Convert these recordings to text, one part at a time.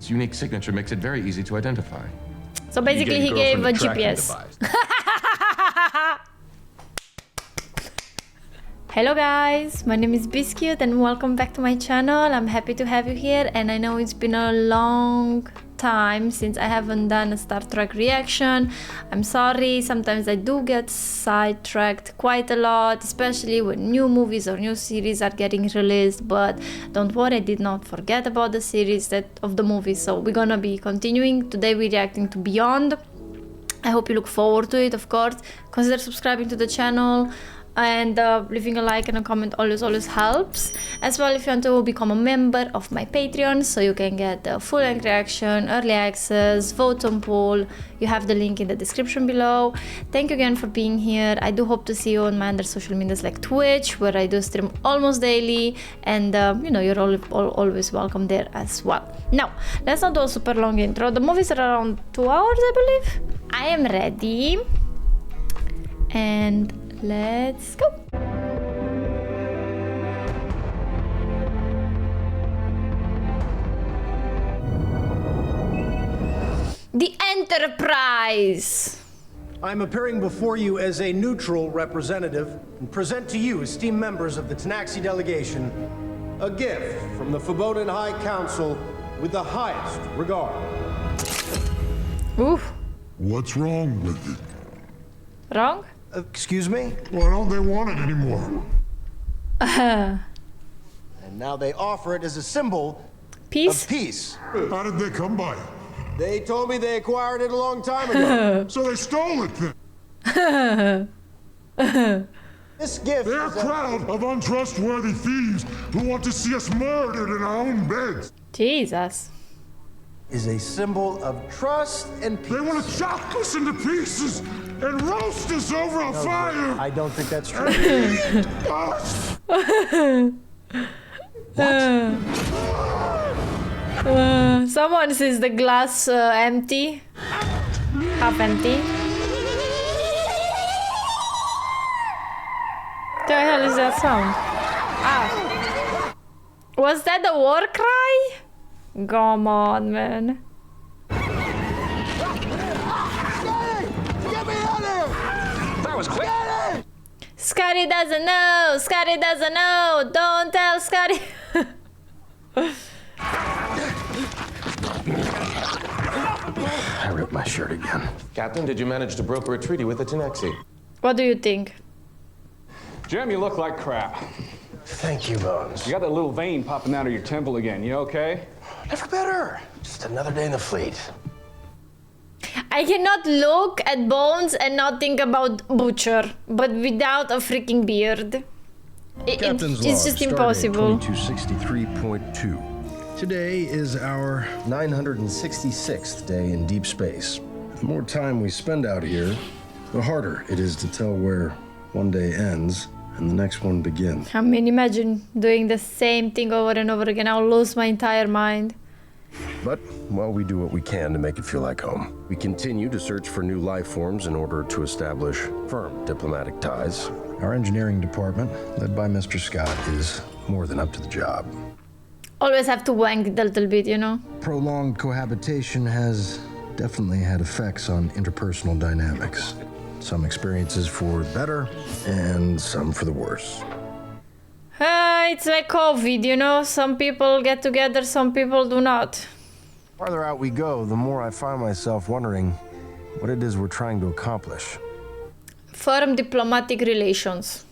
Its unique signature makes it very easy to identify. So basically he gave a GPS. Hello guys, my name is Biscuit and welcome back to my channel. I'm happy to have you here, and I know it's been a long time since I haven't done a Star Trek reaction. I'm sorry, sometimes I do get sidetracked quite a lot, especially when new movies or new series are getting released, but don't worry, I did not forget about the series of the movies, so we're gonna be continuing. Today we're reacting to Beyond. I hope you look forward to it, of course. Consider subscribing to the channel, and leaving a like and a comment always helps. As well, if you want to become a member of my Patreon, so you can get the full-length reaction, early access, vote on poll, you have the link in the description below. Thank you again for being here. I do hope to see you on my other social medias like Twitch, where I do stream almost daily, and you know, you're always welcome there as well. Now, let's not do a super long intro. The movies are around 2 hours, I believe. I am ready, and let's go. The Enterprise. I'm appearing before you as a neutral representative and present to you, esteemed members of the Tanaxi delegation, a gift from the Foboden High Council with the highest regard. Oof. What's wrong with it? Wrong? Excuse me? Why don't they want it anymore? And now they offer it as a symbol Peace? of peace. How did they come by it? They told me they acquired it a long time ago. So they stole it then? This gift They're a is crowd of untrustworthy thieves who want to see us murdered in our own beds. Jesus. is a symbol of trust and peace. They want to chop us into pieces and roast us over a fire. I don't think that's true. Someone sees the glass empty. Half empty. What the hell is that sound? Ah. Was that the war cry? Come on, man. Get me out of here! That was quick. Scotty doesn't know. Scotty doesn't know. Don't tell Scotty. I ripped my shirt again. Captain, did you manage to broker a treaty with the Tanaxi? What do you think? Jim, you look like crap. Thank you, Bones. You got that little vein popping out of your temple again. You okay? Never better. Just another day in the fleet. I cannot look at Bones and not think about Butcher, but without a freaking beard. Captain's It's log, just impossible. 2263.2. Today is our 966th day in deep space. The more time we spend out here, the harder it is to tell where one day ends and the next one begins. I mean, imagine doing the same thing over and over again. I'll lose my entire mind. But, well, we do what we can to make it feel like home. We continue to search for new life forms in order to establish firm diplomatic ties. Our engineering department, led by Mr. Scott, is more than up to the job. Always have to wank it a little bit, you know? Prolonged cohabitation has definitely had effects on interpersonal dynamics. Some experiences for the better, and some for the worse. It's like COVID, you know? Some people get together, some people do not. Farther out we go, the more I find myself wondering what it is we're trying to accomplish. Firm diplomatic relations.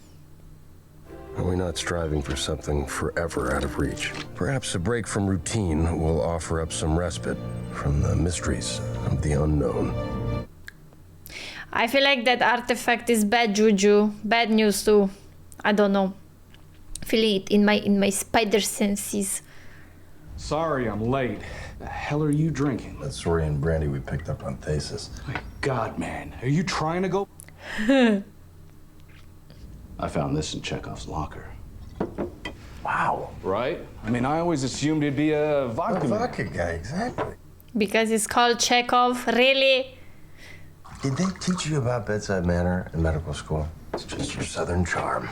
Are we not striving for something forever out of reach? Perhaps a break from routine will offer up some respite from the mysteries of the unknown. I feel like that artifact is bad juju, bad news too. I don't know. Feel it in my spider senses. Sorry, I'm late. The hell are you drinking? That's Saurian brandy we picked up on Thasus. My God, man. Are you trying to go? I found this in Chekhov's locker. Wow. Right? I mean, I always assumed it'd be a vodka man. Vodka guy, exactly. Because it's called Chekhov, really? Did they teach you about bedside manner in medical school? It's just your southern charm.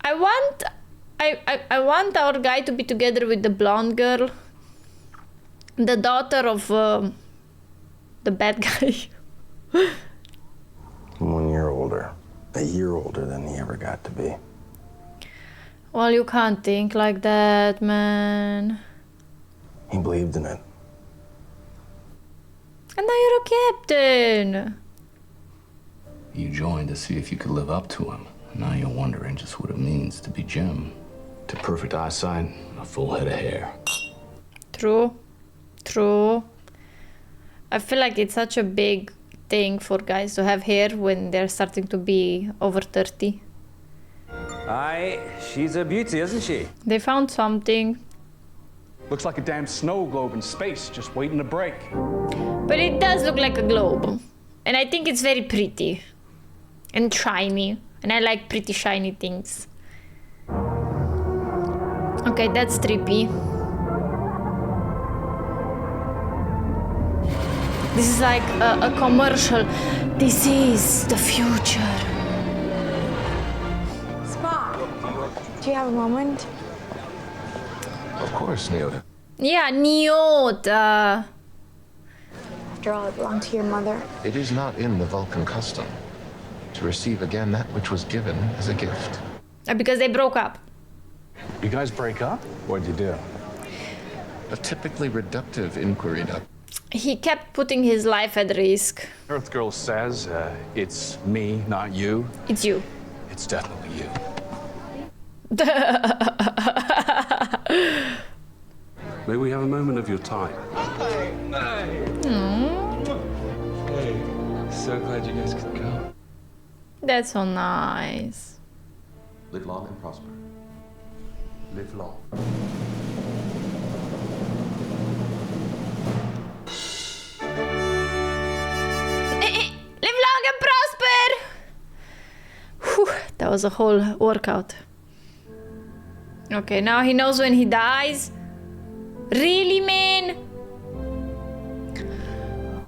I want I want our guy to be together with the blonde girl, the daughter of the bad guy. 1 year older. A year older than he ever got to be. Well, you can't think like that, man. He believed in it. And now you're a captain. You joined to see if you could live up to him. Now you're wondering just what it means to be Jim. To perfect eyesight, a full head of hair. True. True. I feel like it's such a big thing for guys to have hair when they're starting to be over 30. Aye, she's a beauty, isn't she? They found something. Looks like a damn snow globe in space, just waiting to break. But it does look like a globe. And I think it's very pretty. And shiny. And I like pretty shiny things. Okay, that's trippy. This is like a commercial. This is the future. Spock, do you have a moment? Of course, Neota. Yeah, Neota. After all, I belong to your mother. It is not in the Vulcan custom to receive again that which was given as a gift. Because they broke up. You guys break up? What'd you do? A typically reductive inquiry, Doc. He kept putting his life at risk. Earth Girl says it's me, not you. It's you. It's definitely you. May we have a moment of your time? So glad you guys could come. That's so nice. Live long and prosper. Live long. Live long and prosper! Whew, that was a whole workout. Okay, now he knows when he dies. Really, man?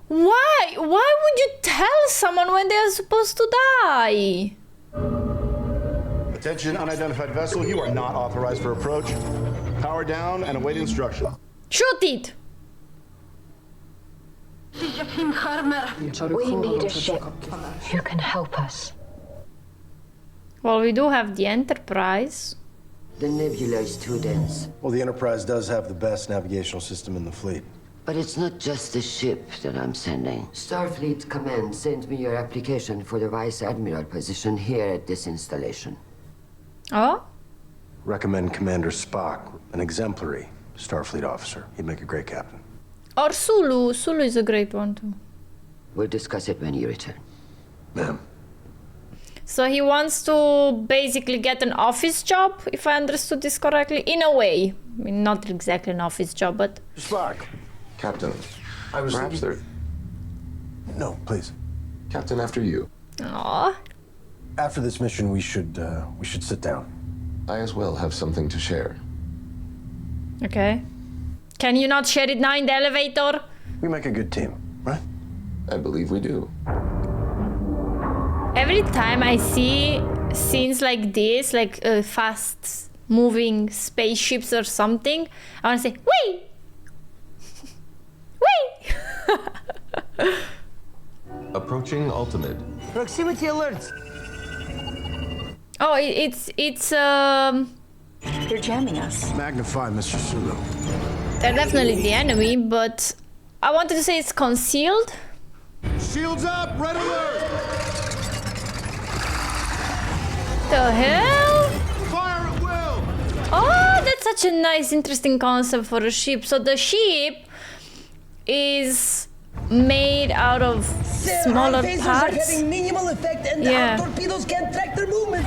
Why? Why would you tell someone when they are supposed to die? Attention, unidentified vessel, you are not authorized for approach. Power down and await instruction. Shoot it! We need a ship. You can help us. Well, we do have the Enterprise. The nebula is too dense. Well, the Enterprise does have the best navigational system in the fleet. But it's not just the ship that I'm sending. Starfleet Command sent me your application for the Vice Admiral position here at this installation. Oh? Recommend Commander Spock, an exemplary Starfleet officer. He'd make a great captain. Or Sulu. Sulu is a great one too. We'll discuss it when you return. Ma'am. So he wants to basically get an office job, if I understood this correctly, in a way. I mean, not exactly an office job, but... Spock. Captain, perhaps there... No, please. Captain, after you. Aww. After this mission, we should sit down. I as well have something to share. Okay. Can you not share it now in the elevator? We make a good team, right? I believe we do. Every time I see scenes like this, like fast-moving spaceships or something, I want to say, wait! Wait! Approaching ultimate. Proximity alerts. Oh, it's You're jamming us. Magnify, Mr. Sulu. they're definitely the enemy, but I wanted to say it's concealed. Shields up, red alert! The hell? Fire at will! Oh, that's such a nice, interesting concept for a ship. So the ship is made out of smaller parts. Are having minimal effect and Yeah. our torpedoes can't track their movement.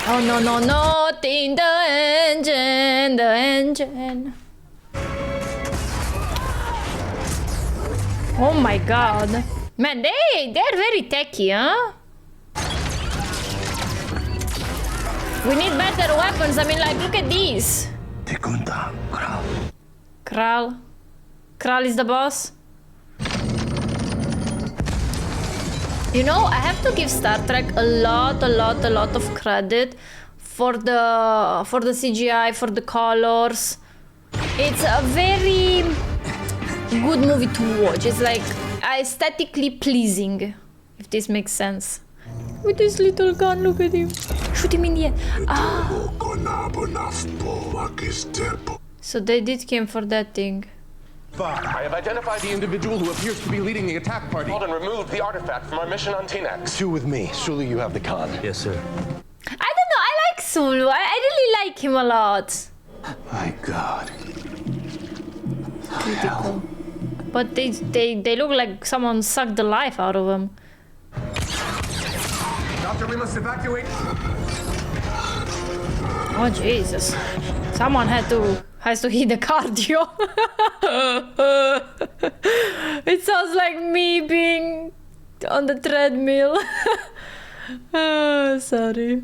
Oh no, no, not in the engine, the engine. Oh my god. Man, they're very techy, huh? We need better weapons. I mean, like, look at these. Kral. Kral is the boss. You know, I have to give Star Trek a lot of credit for the CGI, for the colors. It's a very good movie to watch. It's like aesthetically pleasing, if this makes sense. With this little gun, look at him. Shoot him in the head. Ah. So they did came for that thing. I have identified the individual who appears to be leading the attack party and removed the artifact from our mission on Tinax. Two with me. Sulu, you have the con. Yes, sir. I don't know, I like Sulu. I really like him a lot. My God. Critical. But they look like someone sucked the life out of him. Doctor, we must evacuate. Oh Jesus. Someone has to hit the cardio. It sounds like me being on the treadmill. Oh, sorry.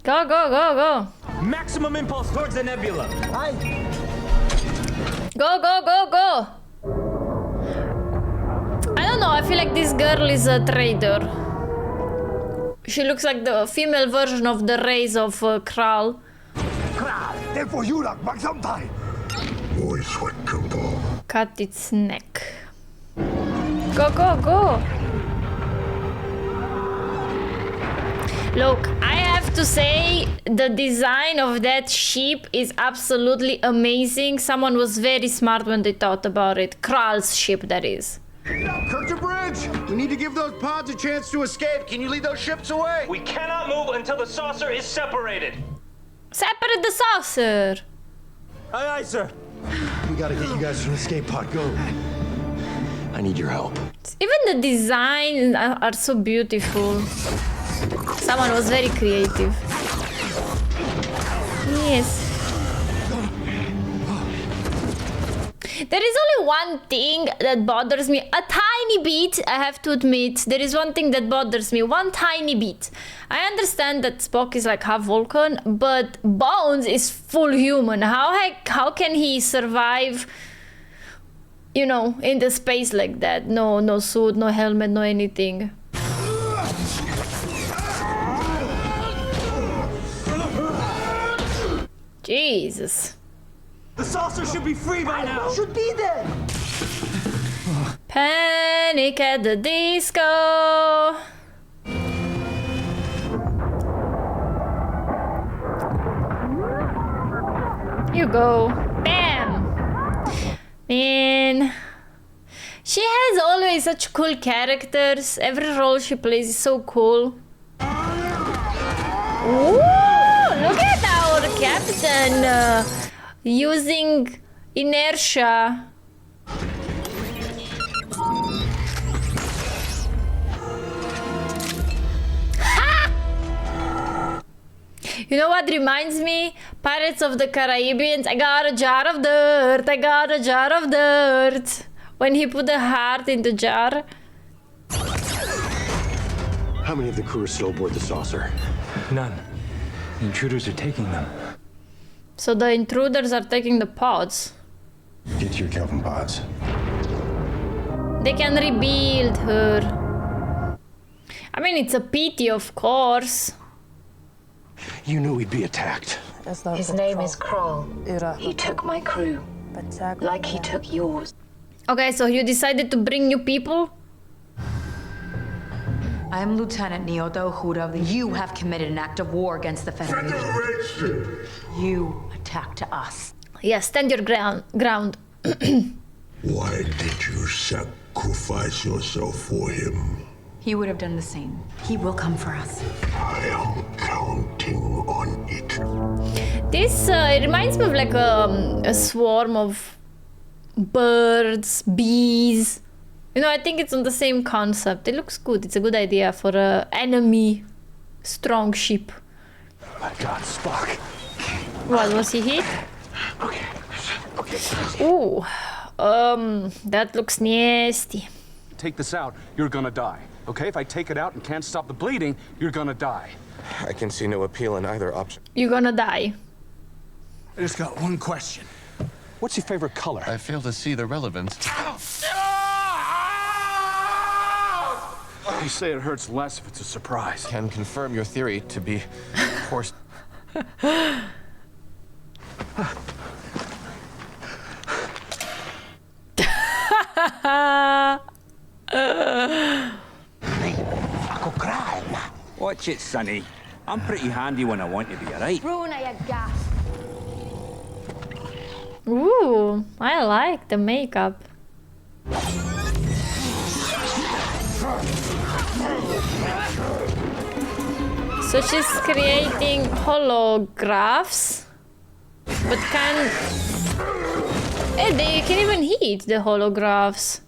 Go, go, go, go. Maximum impulse towards the nebula. Go, go, go, go. I don't know, I feel like this girl is a traitor. She looks like the female version of the race of Kral. Cut its neck. Go, go, go. Look, I have to say the design of that ship is absolutely amazing. Someone was very smart when they thought about it. Kral's ship, that is. Kirk Bridge! We need to give those pods a chance to escape. Can you lead those ships away? We cannot move until the saucer is separated. Separate the saucer. Aye, aye, sir. We gotta get you guys to an escape pod. Go. I need your help. Even the designs are so beautiful. Someone was very creative. Yes. There is only one thing that bothers me a tiny bit, I have to admit. There is one thing that bothers me, one tiny bit. I understand that Spock is like half Vulcan, but Bones is full human. How can he survive, you know, in the space like that? No suit, no helmet, no anything. Jesus. The saucer should be free by now. Should be there. Panic at the Disco. You go. Bam. Man. She has always such cool characters. Every role she plays is so cool. Ooh, look at our captain using inertia. Ha! You know what reminds me? Pirates of the Caribbean. I got a jar of dirt. I got a jar of dirt. When he put the heart in the jar. How many of the crew are still aboard the saucer? None. The intruders are taking them. So the intruders are taking the pods. Get to your Kelvin pods. They can rebuild her. I mean, it's a pity, of course. You knew we'd be attacked. His name is Kral. He took my crew, like he took yours. Okay, so you decided to bring new people? I am Lieutenant Nyoto Hura. You have committed an act of war against the Federation. You attacked us. Yeah, stand your ground. Why did you sacrifice yourself for him? He would have done the same. He will come for us. I am counting on it. This it reminds me of like a swarm of birds, bees. You know, I think it's on the same concept. It looks good. It's a good idea for an enemy strong ship. Oh my God, Spock. What, was he hit? Okay. Ooh, that looks nasty. Take this out, you're gonna die. Okay, if I take it out and can't stop the bleeding, you're gonna die. I can see no appeal in either option. You're gonna die. I just got one question. What's your favorite color? I fail to see the relevance. They say it hurts less if it's a surprise. Can confirm your theory to be horse. Watch it, Sonny. I'm pretty handy when I want to be, alright? Bruna, you gas. Ooh, I like the makeup. So she's creating holographs, but they can even hit the holographs.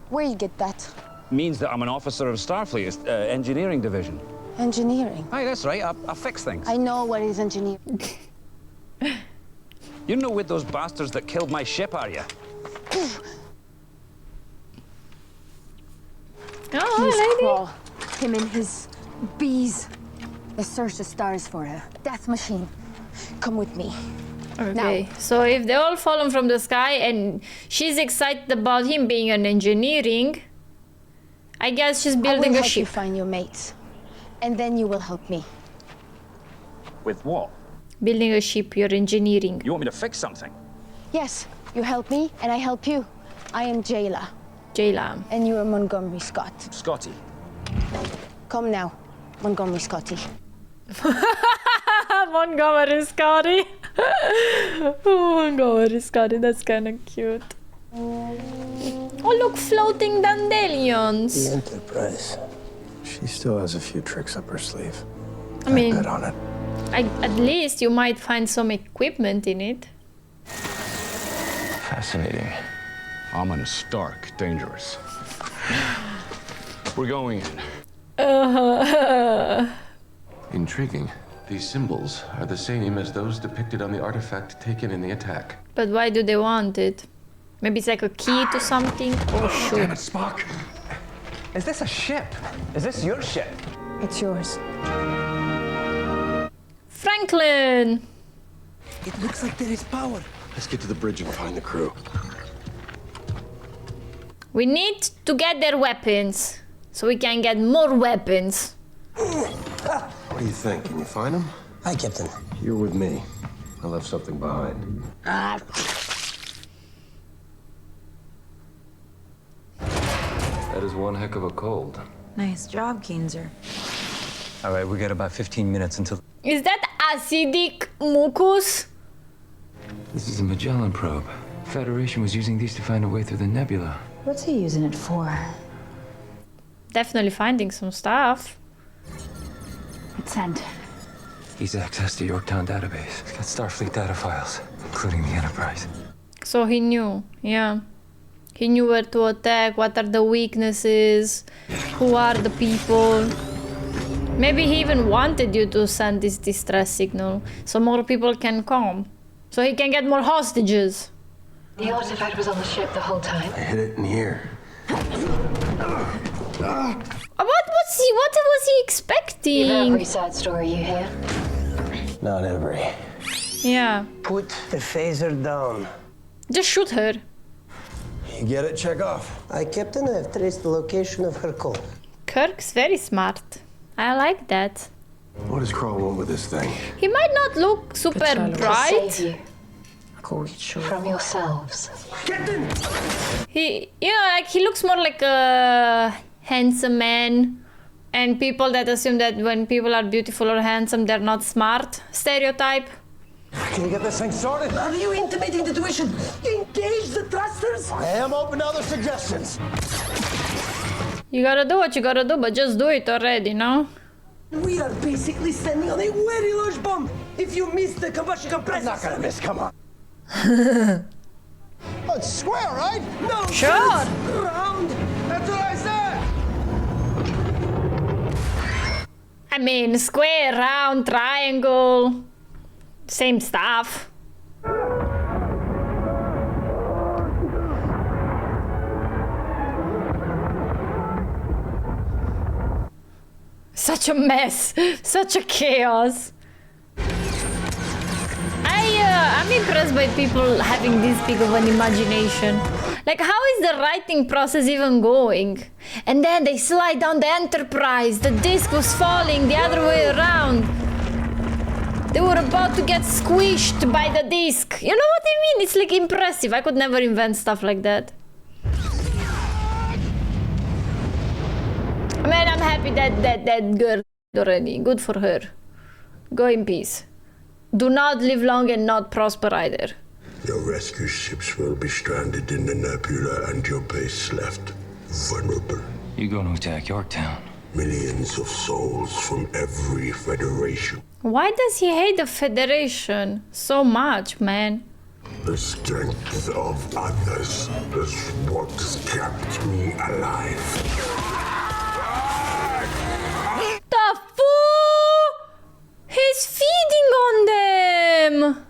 Where you get that? Means that I'm an officer of Starfleet's engineering division. Engineering. Aye, that's right. I fix things. I know what is engineering. You're no with those bastards that killed my ship, are you? Oh, Use lady. Crawl. Him and his bees. They search the stars for a death machine. Come with me. Okay, Now. so if they all fallen from the sky and she's excited about him being an engineering, I guess she's building I will a help ship. you find your mates, and then you will help me. With what? Building a ship, you're engineering. You want me to fix something? Yes, you help me, and I help you. I am Jayla. Jayla. And you are Montgomery Scott. Scotty. Come now, Montgomery Scotty. Montgomery Scotty. Oh, Montgomery Scotty, that's kind of cute. Oh, look, floating dandelions. The Enterprise. She still has a few tricks up her sleeve. I mean, bet on it. at least you might find some equipment in it. Fascinating. Ominous, stark, dangerous. We're going in. Intriguing. These symbols are the same as those depicted on the artifact taken in the attack. But why do they want it? Maybe it's like a key to something? Oh, shoot. Damn it, Spock! Is this a ship? Is this your ship? It's yours. Franklin! It looks like there is power. Let's get to the bridge and find the crew. We need to get their weapons, so we can get more weapons. What do you think? Can you find them? Hi, Captain. You're with me. I left something behind. That is one heck of a cold. Nice job, Keenzer. All right, we got about 15 minutes until... Is that acidic mucus? This is a Magellan probe. Federation was using these to find a way through the nebula. What's he using it for? Definitely finding some stuff. It's sent. He's access to Yorktown database. He's got Starfleet data files, including the Enterprise. So he knew, yeah. He knew where to attack, what are the weaknesses, who are the people. Maybe he even wanted you to send this distress signal so more people can come. So he can get more hostages. The artifact was on the ship the whole time. I hid it in here. What was he expecting? Every sad story you hear. Not every. Yeah. Put the phaser down. Just shoot her. You get it, Chekhov? Captain, I've traced the location of her call. Kirk's very smart. I like that. What does Crawl want with this thing? He might not look super bright. Save you from yourselves. He, you know, like he looks more like a handsome man. And people that assume that when people are beautiful or handsome, they're not smart. Stereotype. Can you get this thing sorted? Are you intimating the tuition? Engage the thrusters? I am open to other suggestions. You gotta do what you gotta do, but just do it already, no? We are basically standing on a very large bomb. If you miss the combustion compressor... I'm not gonna miss, come on. Oh, it's square, right? No, Sure. round. That's what I said! I mean, square, round, triangle, same stuff. Such a mess, such a chaos. I'm impressed by people having this big of an imagination. Like, how is the writing process even going? And then they slide down the Enterprise. The disc was falling the other way around. They were about to get squished by the disc. You know what I mean? It's like impressive. I could never invent stuff like that. Man, I'm happy that girl already. Good for her. Go in peace. Do not live long and not prosper either. Your rescue ships will be stranded in the nebula and your base left vulnerable. You going to attack Yorktown? Millions of souls from every federation. Why does he hate the Federation so much, man? The strength of others is what kept me alive. The fool! He's feeding on them!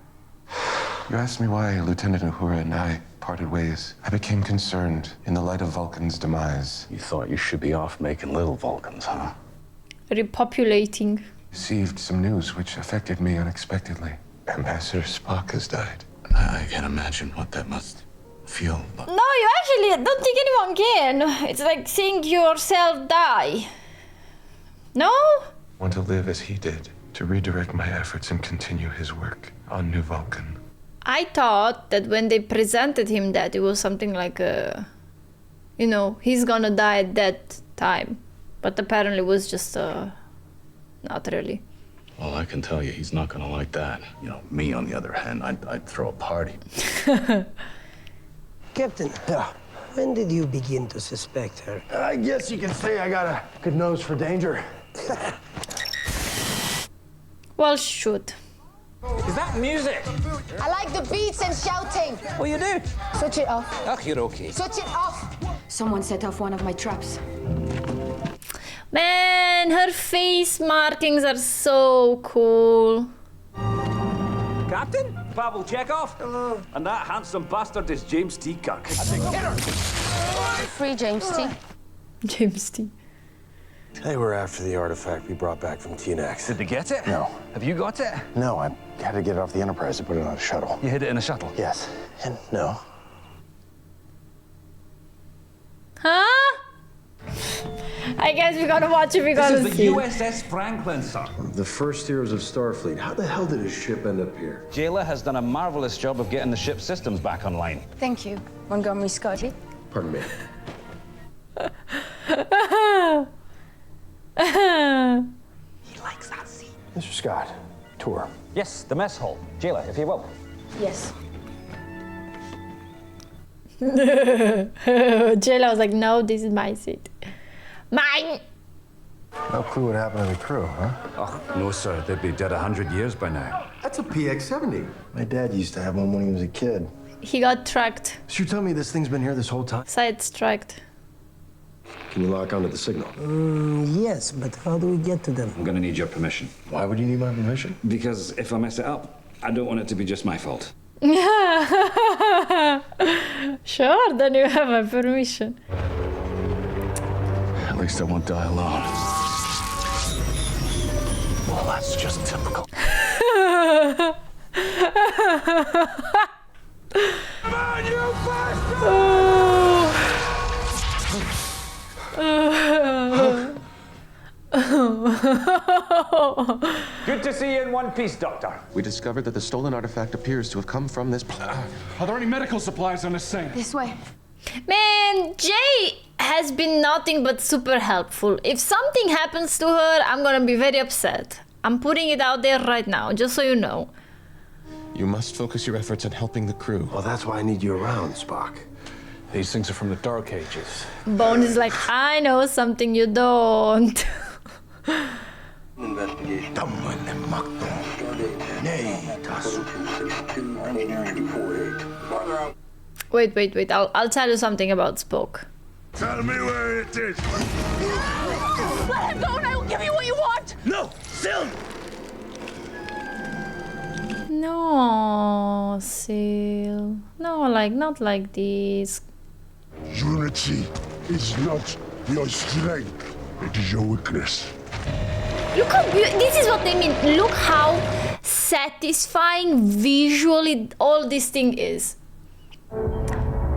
You asked me why Lieutenant Uhura and I parted ways. I became concerned in the light of Vulcan's demise. You thought you should be off making little Vulcans, huh? Repopulating. Received some news which affected me unexpectedly. Ambassador Spock has died. I can't imagine what that must feel like. No, you actually don't think anyone can. It's like seeing yourself die. No? I want to live as he did, to redirect my efforts and continue his work on New Vulcan. I thought that when they presented him that, it was something like you know, he's gonna die at that time. But apparently it was just, not really. Well, I can tell you, he's not gonna like that. You know, me, on the other hand, I'd throw a party. Captain, when did you begin to suspect her? I guess you can say I got a good nose for danger. Well, shoot. Is that music? I like the beats and shouting. What you do? Switch it off. Oh, you're okay. Switch it off. Someone set off one of my traps. Man, her face markings are so cool. Captain? Pavel Chekhov? Hello. And that handsome bastard is James T. Kirk. Free James T. James T. They were after the artifact we brought back from TNX. Did they get it? No. Have you got it? No, I had to get it off the Enterprise to put it on a shuttle. You hid it in a shuttle? Yes. And no. Huh? I guess we're gonna watch it, we're gonna see. This is the USS Franklin, sir. The first heroes of Starfleet. How the hell did his ship end up here? Jayla has done a marvelous job of getting the ship's systems back online. Thank you, Montgomery Scotty. Pardon me. He likes that scene. Mr. Scott, tour. Yes, the mess hall. Jayla, if you will. Yes. Jayla was like, no, this is my seat. Mine! No clue what happened to the crew, huh? Oh, no, sir. They'd be dead 100 years by now. That's a PX-70. My dad used to have one when he was a kid. He got tracked. So you tell me this thing's been here this whole time? Sidetracked. Can you lock onto the signal? Yes, but how do we get to them? I'm gonna need your permission. Why would you need my permission? Because if I mess it up, I don't want it to be just my fault. Sure, then you have my permission. At least I won't die alone. Well, that's just typical. Man, you bastard! Good to see you in one piece, Doctor. We discovered that the stolen artifact appears to have come from this Are there any medical supplies on this thing? This way. Man, Jay has been nothing but super helpful. If something happens to her, I'm gonna be very upset. I'm putting it out there right now, just so you know. You must focus your efforts on helping the crew. Well, that's why I need you around, Spock. These things are from the Dark Ages. Bone is like, I know something you don't. Wait, I'll tell you something about Spock. Tell me where it is. Let him go and I will give you what you want. No, still. No, Seal. No, like, not like this. Unity is not your strength. It is your weakness. Look how this is what they mean. Look how satisfying visually all this thing is.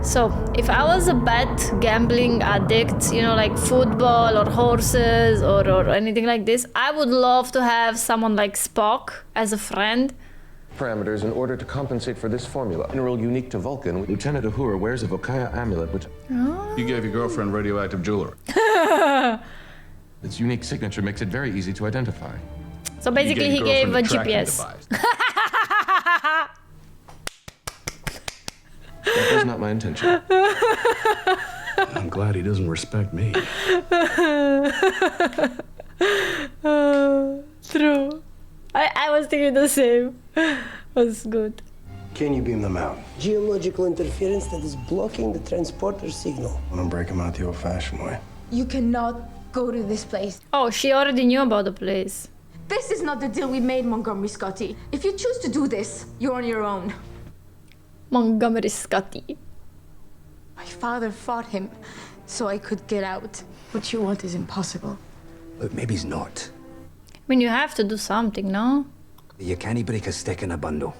So, if I was a bet gambling addict, you know, like football or horses or anything like this, I would love to have someone like Spock as a friend. Parameters in order to compensate for this formula. Mineral unique to Vulcan. Lieutenant Uhura wears a Vokaya amulet, which... Oh. You gave your girlfriend radioactive jewelry. Its unique signature makes it very easy to identify. So basically he gave a GPS. That was not my intention. I'm glad he doesn't respect me. True. I was thinking the same. Was good. Can you beam them out? Geological interference that is blocking the transporter signal. I'm gonna break them out the old-fashioned way. You cannot go to this place. Oh, she already knew about the place. This is not the deal we made, Montgomery Scotty. If you choose to do this, you're on your own. Montgomery Scotty. My father fought him so I could get out. What you want is impossible. Look, maybe he's not. I mean, you have to do something, no? You can't break a stick in a bundle.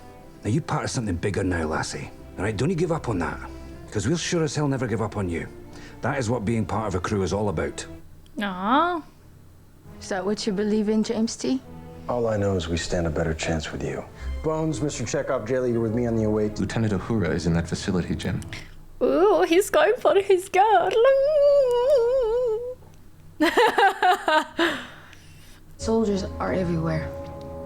Now, you part of something bigger now, lassie. All right, don't you give up on that. Because we'll sure as hell never give up on you. That is what being part of a crew is all about. Aww. Is that what you believe in, James T? All I know is we stand a better chance with you. Bones, Mr. Chekhov, Jailer, you're with me on the await. Lieutenant Uhura is in that facility, Jim. Ooh, he's going for his girl. Soldiers are everywhere.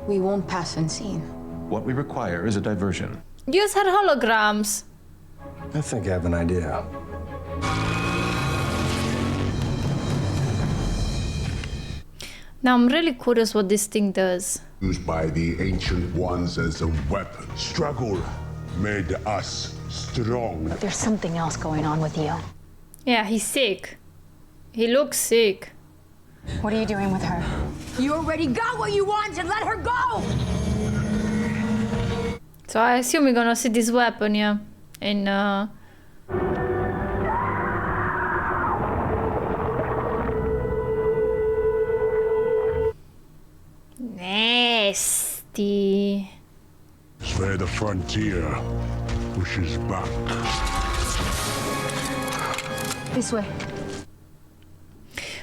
We won't pass unseen. What we require is a diversion. Use her holograms. I think I have an idea. Now I'm really curious what this thing does. Used by the Ancient Ones as a weapon. Struggle made us strong. There's something else going on with you. Yeah, he's sick. He looks sick. What are you doing with her? You already got what you wanted. Let her go! So I assume we're gonna see this weapon, yeah, in nasty. It's where the frontier pushes back. This way.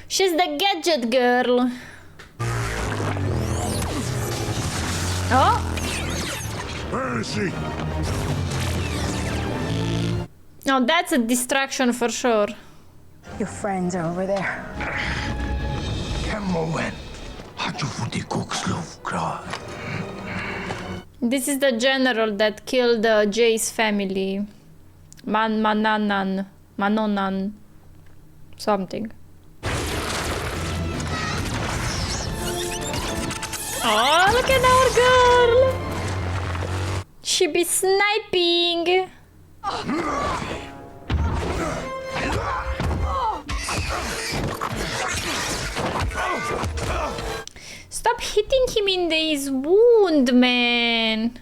She's the gadget girl. Oh! Where is she? No, that's a distraction for sure. Your friends are over there. This is the general that killed Jay's family. Manonan. Something. Oh, look at our girl! She be sniping! Stop hitting him in his wound, man!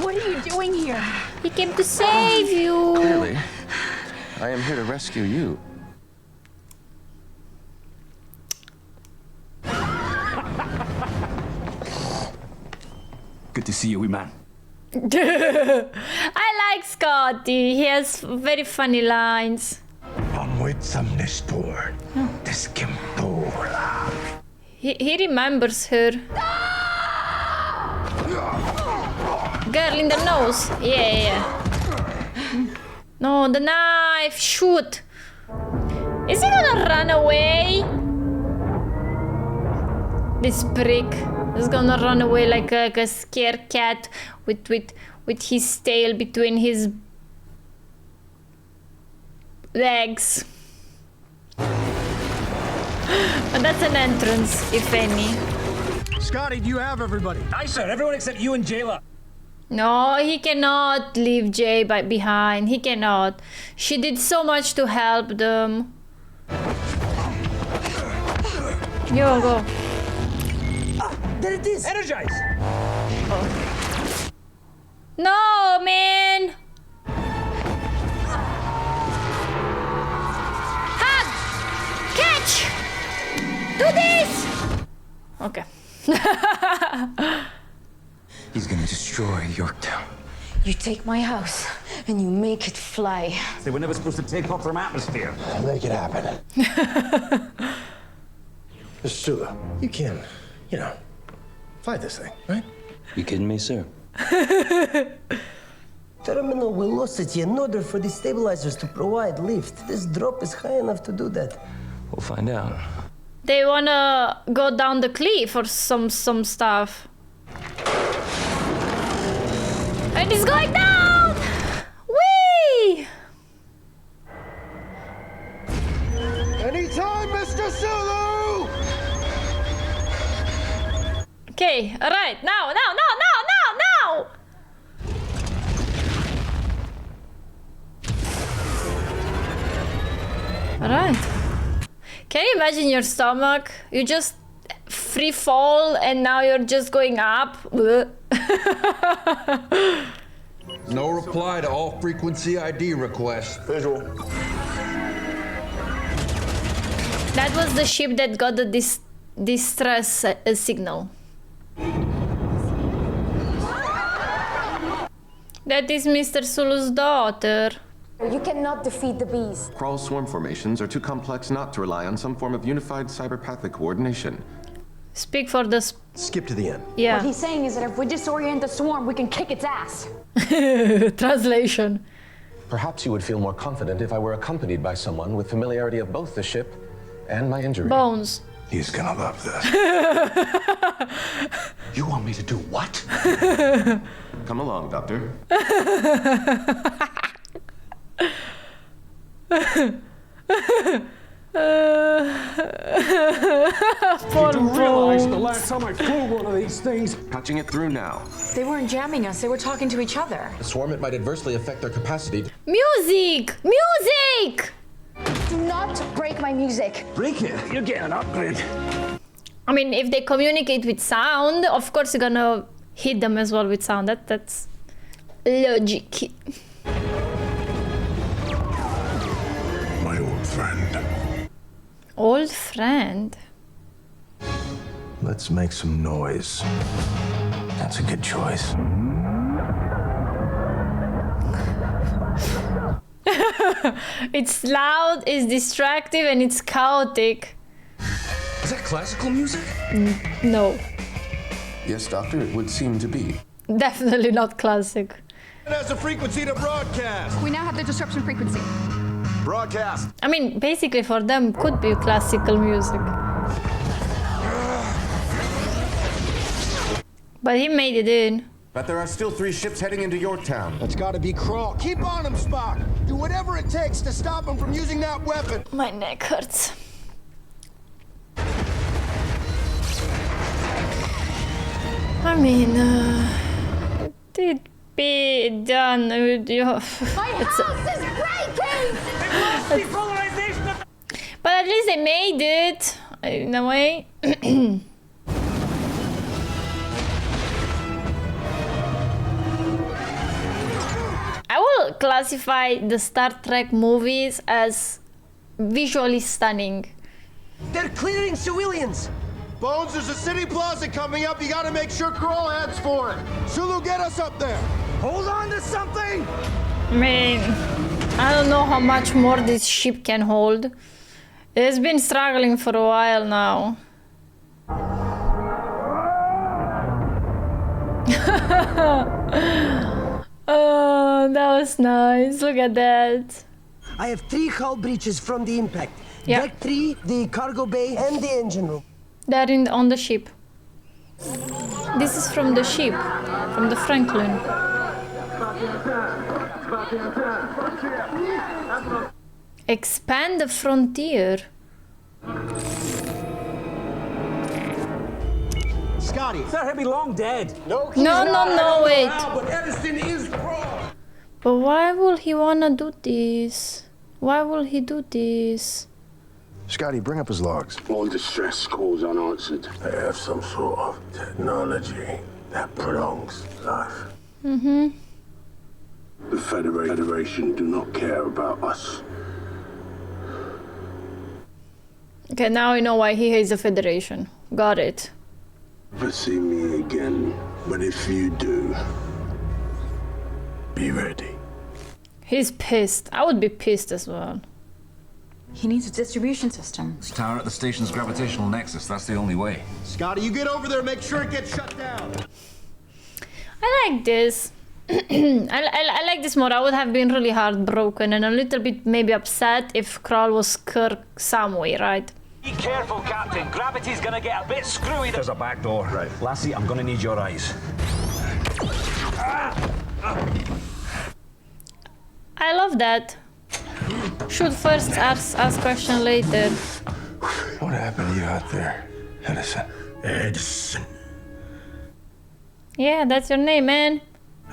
What are you doing here? He came to save you! Clearly, I am here to rescue you. Good to see you, wee man. I like Scotty. He has very funny lines. I'm with some Nestor. This Kimbola. He remembers her. Girl in the nose. Yeah. No, the knife. Shoot. Is he gonna run away? This prick is gonna run away like a scared cat with his tail between his legs. And that's an entrance, if any. Scotty, do you have everybody? Aye, sir. Everyone except you and Jayla. No, he cannot leave Jay behind. He cannot. She did so much to help them. Yo, go. There it is! Energize! No, man! Hug! Catch! Do this! Okay. destroy Yorktown. You take my house and you make it fly. They were never supposed to take off from atmosphere. Make it happen. Mr. Sula, you can, fight this thing, right? You kidding me, sir? Terminal velocity in order for the stabilizers to provide lift. This drop is high enough to do that. We'll find out. They wanna go down the cliff or some stuff. And it's going down! Whee! Anytime, Mr. Sulu! Okay, alright, now! Alright. Can you imagine your stomach? You just free fall and now you're just going up. No reply to all frequency ID requests. Visual. That was the ship that got the distress signal. That is Mr. Sulu's daughter. You cannot defeat the bees. Crawl swarm formations are too complex not to rely on some form of unified cyberpathic coordination. Speak for the... Skip to the end. Yeah. What he's saying is that if we disorient the swarm, we can kick its ass. Translation. Perhaps you would feel more confident if I were accompanied by someone with familiarity of both the ship and my injury. Bones. He's gonna love this. You want me to do what? Come along, Doctor. Poor You do realize the Bones. last time I flew one of these things. Patching it through now. They weren't jamming us, they were talking to each other. The swarm, it might adversely affect their capacity. Music! Music! Do not break my music. Break it. You're getting an upgrade. I mean, if they communicate with sound, of course you're gonna hit them as well with sound. That's logic. My old friend. Old friend? Let's make some noise. That's a good choice. It's loud, it's distractive, and it's chaotic. Is that classical music? No, Yes, Doctor, it would seem to be. definitely not classic. It has a frequency to broadcast. We now have the disruption frequency. Broadcast. I mean, basically for them could be classical music. But he made it in. But there are still 3 ships heading into Yorktown. That's gotta be Crawl. Keep on him, Spock. Do whatever it takes to stop him from using that weapon. My neck hurts. I mean, it be done with you. My house is breaking! But at least they made it in a way. I will classify the Star Trek movies as visually stunning. They're clearing civilians. Bones, there's a city plaza coming up. You gotta make sure Crawl heads for it. Sulu, get us up there. Hold on to something. I mean, I don't know how much more this ship can hold. It's been struggling for a while now. Oh, that was nice. Look at that. I have 3 hull breaches from the impact. Yeah. Deck 3, the cargo bay, and the engine room. They're on the ship. This is from the ship, from the Franklin. Expand the frontier. Scotty. Sir, he'll be long dead. No, No, wait. But Edison is Crawl. But why will he wanna do this? Why will he do this? Scotty, bring up his logs. All distress calls unanswered. They have some sort of technology that prolongs life. Mm-hmm. The Federation do not care about us. Okay, now I know why he hates the Federation. Got it. Never see me again, but if you do, be ready. He's pissed. I would be pissed as well. He needs a distribution system. This tower at the station's gravitational nexus. That's the only way. Scotty, you get over there, make sure it gets shut down. I like this. I like this more. I would have been really heartbroken and a little bit maybe upset if Kral was Kirk some way, right? Be careful, Captain. Gravity's gonna get a bit screwy. There's a back door. Right. Lassie, I'm gonna need your eyes. I love that. Shoot first, ask question later. What happened to you out there, Edison? Edison. Yeah, that's your name, man.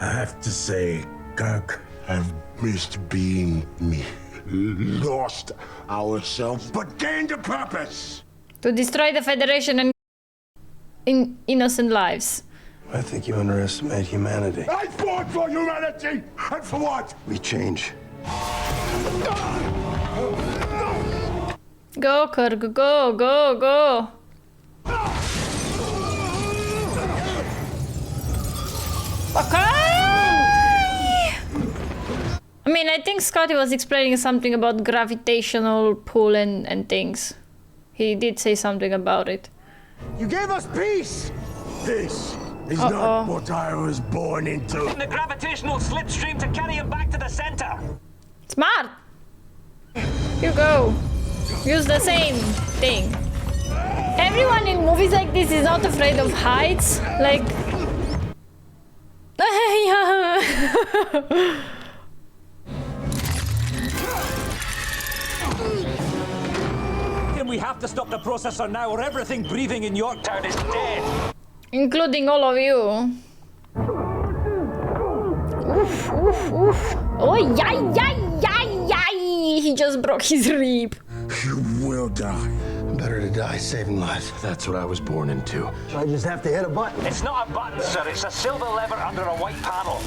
I have to say, Kirk, I've missed being me. Lost ourselves, but gained a purpose. To destroy the Federation and innocent lives. I think you underestimate humanity. I fought for humanity! And for what? We change. Go, Kirk, go. Okay! I mean, I think Scotty was explaining something about gravitational pull and things. He did say something about it. You gave us peace! This is not what I was born into. The gravitational slipstream to carry him back to the center. Smart! You go. Use the same thing. Everyone in movies like this is not afraid of heights. Like... We have to stop the processor now or everything breathing in Yorktown is dead. Including all of you. Oof, oof, oof. Oh, yay. He just broke his rib. You will die. Better to die saving lives. That's what I was born into. I just have to hit a button. It's not a button, sir. It's a silver lever under a white panel.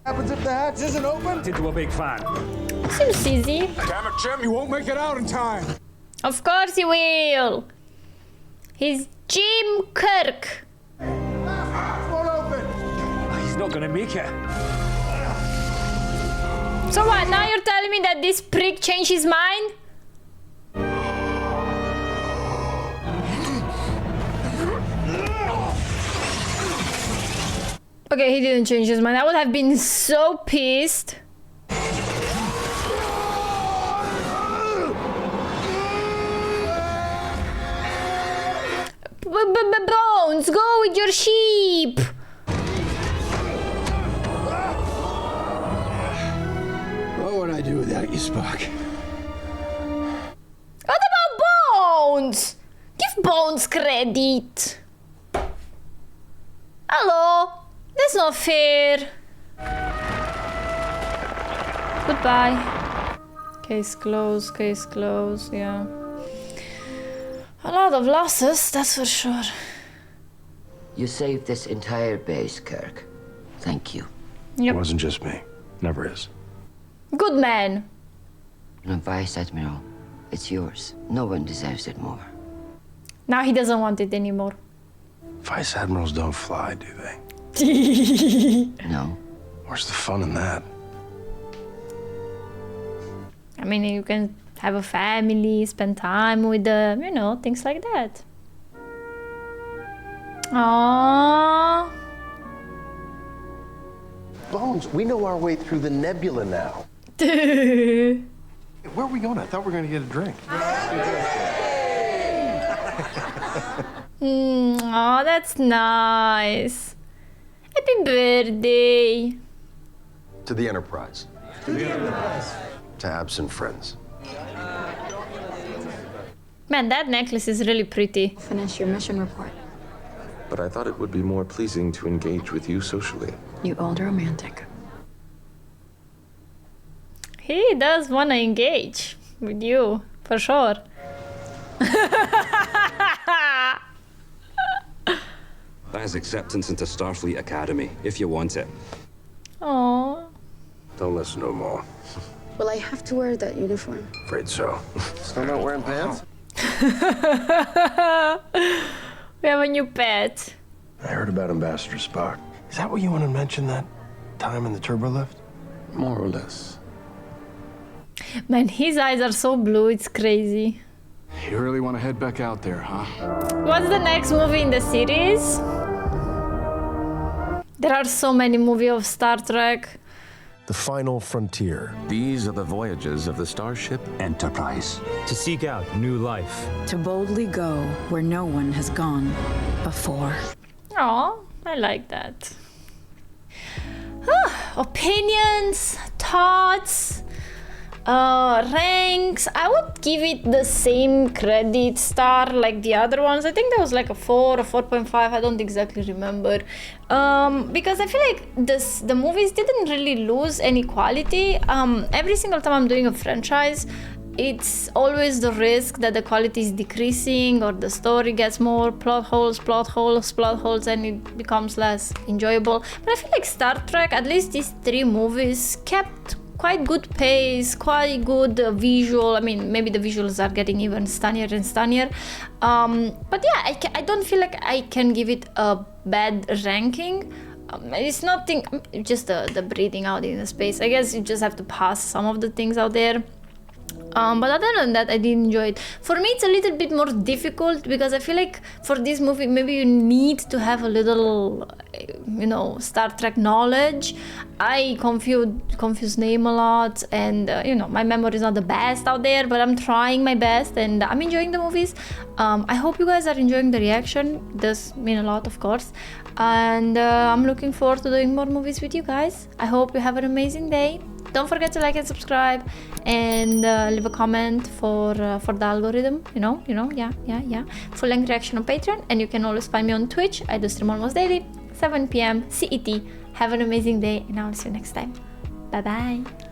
Happens if the hatch isn't open? Into a big fan. Seems easy. Damn it, Jim, you won't make it out in time. Of course he will. He's Jim Kirk. Won't open. He's not gonna make it. So what, now you're telling me that this prick changed his mind? Okay, he didn't change his mind. I would have been so pissed. Bones, go with your sheep. What would I do without you, Spock? What about Bones? Give Bones credit. Hello? That's not fair. Goodbye. Case closed, yeah. A lot of losses, that's for sure. You saved this entire base, Kirk. Thank you. It wasn't just me. Never is. Good man. And Vice Admiral, it's yours. No one deserves it more. Now he doesn't want it anymore. Vice Admirals don't fly, do they? No. Where's the fun in that? I mean, you can have a family, spend time with them, you know, things like that. Aww. Bones, we know our way through the nebula now. Where are we going? I thought we were going to get a drink. Oh, that's nice. Happy birthday. To the Enterprise. To the Enterprise. To absent friends. Man, that necklace is really pretty. Finish your mission report. But I thought it would be more pleasing to engage with you socially. You old romantic. He does want to engage with you, for sure. That is acceptance into Starfleet Academy, if you want it. Aww. Don't listen to them all. Will I have to wear that uniform? Afraid so. Still not wearing pants? We have a new pet. I heard about Ambassador Spock. Is that what you want to mention that time in the turbo lift? More or less. Man, his eyes are so blue, it's crazy. You really want to head back out there, huh? What's the next movie in the series? There are so many movies of Star Trek. The Final Frontier. These are the voyages of the starship Enterprise. To seek out new life. To boldly go where no one has gone before. Oh, I like that. Opinions, thoughts, ranks. I would give it the same credit star like the other ones. I think there was like a 4 or 4.5. I don't exactly remember. Because I feel like the movies didn't really lose any quality. Every single time I'm doing a franchise, it's always the risk that the quality is decreasing or the story gets more plot holes, and it becomes less enjoyable. But I feel like Star Trek, at least these 3 movies, kept quite good pace, quite good visual. I mean, maybe the visuals are getting even stunnier and stunnier. But yeah, I don't feel like I can give it a bad ranking. It's nothing, just the breathing out in the space. I guess you just have to pass some of the things out there. But other than that, I did enjoy it. For me, it's a little bit more difficult because I feel like for this movie, maybe you need to have a little, Star Trek knowledge. I confuse name a lot, and my memory is not the best out there, but I'm trying my best, and I'm enjoying the movies. I hope you guys are enjoying the reaction. It does mean a lot, of course, and I'm looking forward to doing more movies with you guys. I hope you have an amazing day. Don't forget to like and subscribe, and leave a comment for the algorithm. Yeah. Full length reaction on Patreon, and you can always find me on Twitch. I do stream almost daily, 7 p.m. CET. Have an amazing day, and I'll see you next time. Bye bye.